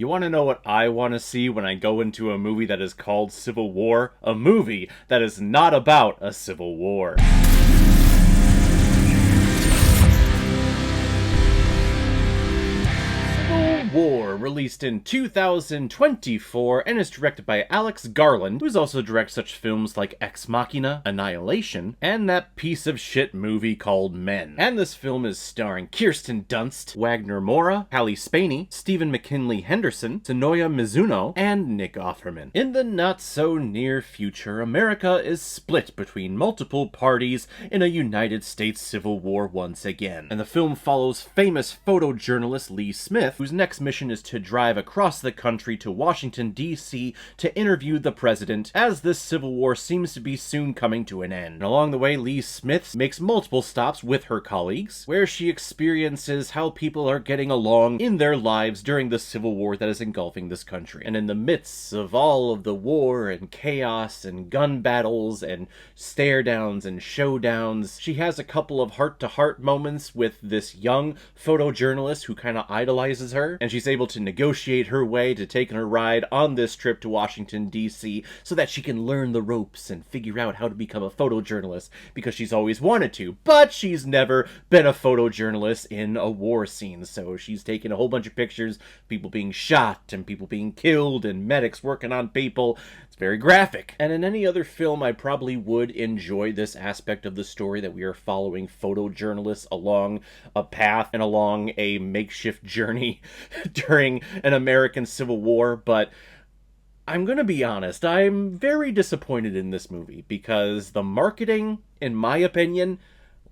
You want to know what I want to see when I go into a movie that is called Civil War? A movie that is not about a civil war. War, released in 2024, and is directed by Alex Garland, who's also directed such films like Ex Machina, Annihilation, and that piece of shit movie called Men. And this film is starring Kirsten Dunst, Wagner Moura, Hallie Spaney, Stephen McKinley Henderson, Sonoya Mizuno, and Nick Offerman. In the not-so-near future, America is split between multiple parties in a United States Civil War once again. And the film follows famous photojournalist Lee Smith, whose next mission is to drive across the country to Washington, D.C. to interview the president, as this civil war seems to be soon coming to an end. And along the way, Lee Smith makes multiple stops with her colleagues, where she experiences how people are getting along in their lives during the civil war that is engulfing this country. And in the midst of all of the war and chaos and gun battles and stare-downs and showdowns, she has a couple of heart-to-heart moments with this young photojournalist who kind of idolizes her, and she's able to negotiate her way to taking a ride on this trip to Washington, D.C. so that she can learn the ropes and figure out how to become a photojournalist, because she's always wanted to, but she's never been a photojournalist in a war scene. So she's taken a whole bunch of pictures, people being shot and people being killed and medics working on people. It's very graphic. And in any other film, I probably would enjoy this aspect of the story, that we are following photojournalists along a path and along a makeshift journey during an American Civil War, but I'm gonna be honest, I'm very disappointed in this movie because the marketing, in my opinion,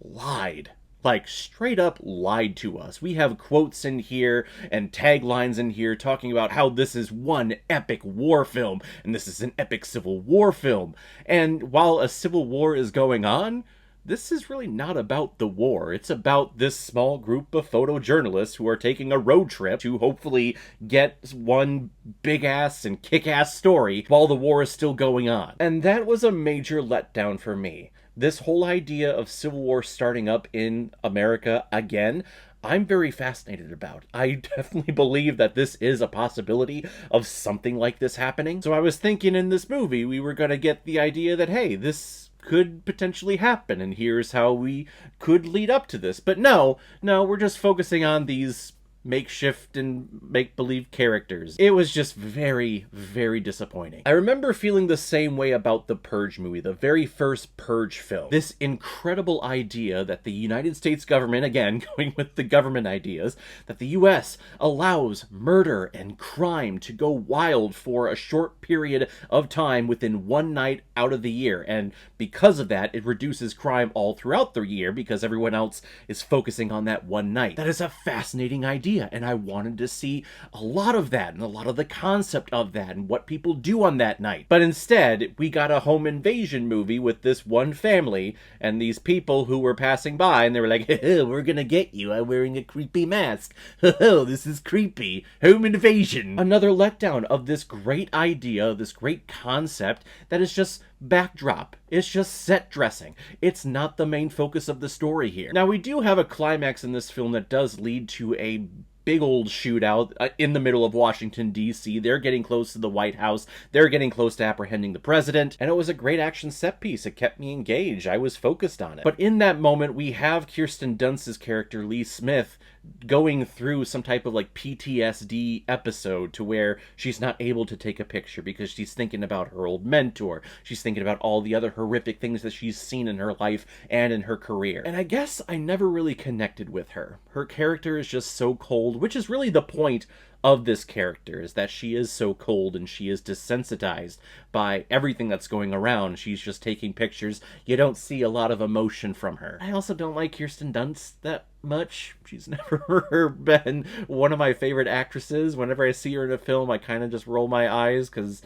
lied. Like, straight up lied to us. We have quotes in here and taglines in here talking about how this is one epic war film and this is an epic Civil War film. And while a Civil War is going on, this is really not about the war. It's about this small group of photojournalists who are taking a road trip to hopefully get one big-ass and kick-ass story while the war is still going on. And that was a major letdown for me. This whole idea of Civil War starting up in America again, I'm very fascinated about. I definitely believe that this is a possibility of something like this happening. So I was thinking in this movie we were going to get the idea that, hey, this could potentially happen, and here's how we could lead up to this. But no, we're just focusing on these makeshift and make-believe characters. It was just very, very disappointing. I remember feeling the same way about the Purge movie, the very first Purge film. This incredible idea that the United States government, again, going with the government ideas, that the US allows murder and crime to go wild for a short period of time within one night out of the year. And because of that, it reduces crime all throughout the year because everyone else is focusing on that one night. That is a fascinating idea. And I wanted to see a lot of that and a lot of the concept of that and what people do on that night. But instead, we got a home invasion movie with this one family and these people who were passing by, and they were like, we're gonna get you. I'm wearing a creepy mask. This is creepy. Home invasion. Another letdown of this great idea, this great concept that is just backdrop. It's just set dressing. It's not the main focus of the story here. Now, we do have a climax in this film that does lead to a big old shootout in the middle of Washington, D.C. They're getting close to the White House. They're getting close to apprehending the president. And it was a great action set piece. It kept me engaged. I was focused on it. But in that moment, we have Kirsten Dunst's character, Lee Smith, going through some type of like PTSD episode to where she's not able to take a picture because she's thinking about her old mentor. She's thinking about all the other horrific things that she's seen in her life and in her career. And I guess I never really connected with her. Her character is just so cold, which is really the point of this character, is that she is so cold and she is desensitized by everything that's going around. She's just taking pictures. You don't see a lot of emotion from her. I also don't like Kirsten Dunst that much. She's never been one of my favorite actresses. Whenever I see her in a film, I kind of just roll my eyes because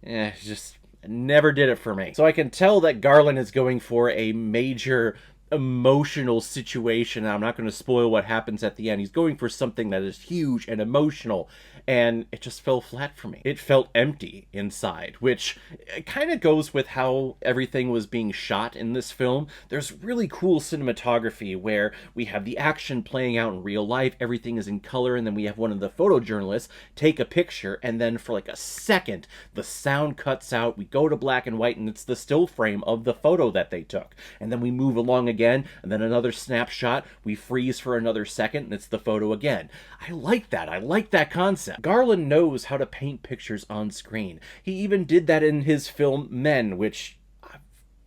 just never did it for me. So I can tell that Garland is going for a major emotional situation. I'm not going to spoil what happens at the end. He's going for something that is huge and emotional, and it just fell flat for me. It felt empty inside, which kind of goes with how everything was being shot in this film. There's really cool cinematography where we have the action playing out in real life, everything is in color, and then we have one of the photojournalists take a picture, and then for like a second, the sound cuts out, we go to black and white, and it's the still frame of the photo that they took. And then we move along again, and then another snapshot, we freeze for another second, and it's the photo again. I like that. I like that concept. Garland knows how to paint pictures on screen. He even did that in his film Men, which I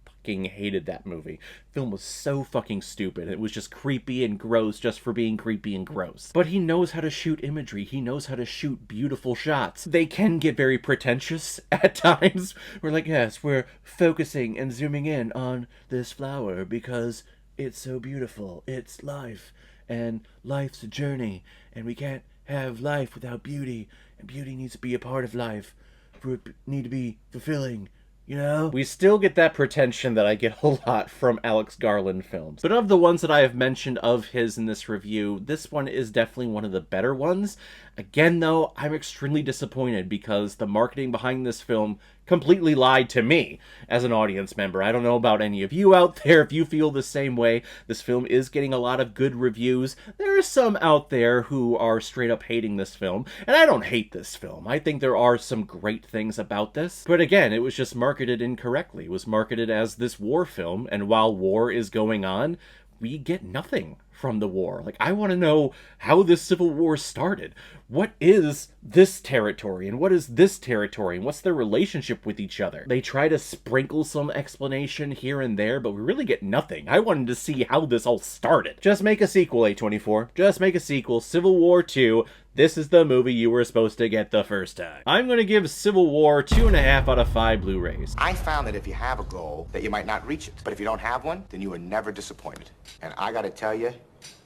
fucking hated that movie. The film was so fucking stupid. It was just creepy and gross just for being creepy and gross. But he knows how to shoot imagery. He knows how to shoot beautiful shots. They can get very pretentious at times. We're like, yes, we're focusing and zooming in on this flower because it's so beautiful. It's life, and life's a journey, and we can't have life without beauty, and beauty needs to be a part of life for it need to be fulfilling. You know? We still get that pretension that I get a lot from Alex Garland films. But of the ones that I have mentioned of his in this review, this one is definitely one of the better ones. Again, though, I'm extremely disappointed because the marketing behind this film completely lied to me as an audience member. I don't know about any of you out there if you feel the same way. This film is getting a lot of good reviews. There are some out there who are straight up hating this film, and I don't hate this film. I think there are some great things about this. But again, it was just marketed incorrectly. It was marketed as this war film, and while war is going on, we get nothing from the war. Like, I want to know how this civil war started. What is this territory and what is this territory and what's their relationship with each other? They try to sprinkle some explanation here and there, but we really get nothing. I wanted to see how this all started. Just make a sequel, A24. Just make a sequel. Civil War 2. This is the movie you were supposed to get the first time. I'm going to give Civil War 2.5 out of 5 Blu-rays. I found that if you have a goal, that you might not reach it. But if you don't have one, then you are never disappointed. And I gotta tell you,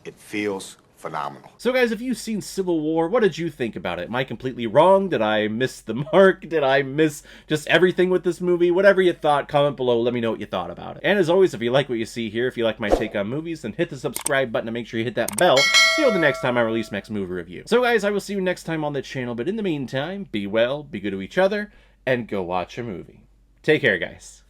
it feels phenomenal. So guys, if you've seen Civil War, what did you think about it? Am I completely wrong? Did I miss the mark? Did I miss just everything with this movie? Whatever you thought, comment below. Let me know what you thought about it. And as always, if you like what you see here, if you like my take on movies, then hit the subscribe button and make sure you hit that bell. See you the next time I release next movie review. So guys, I will see you next time on the channel. But in the meantime, be well, be good to each other, and go watch a movie. Take care, guys.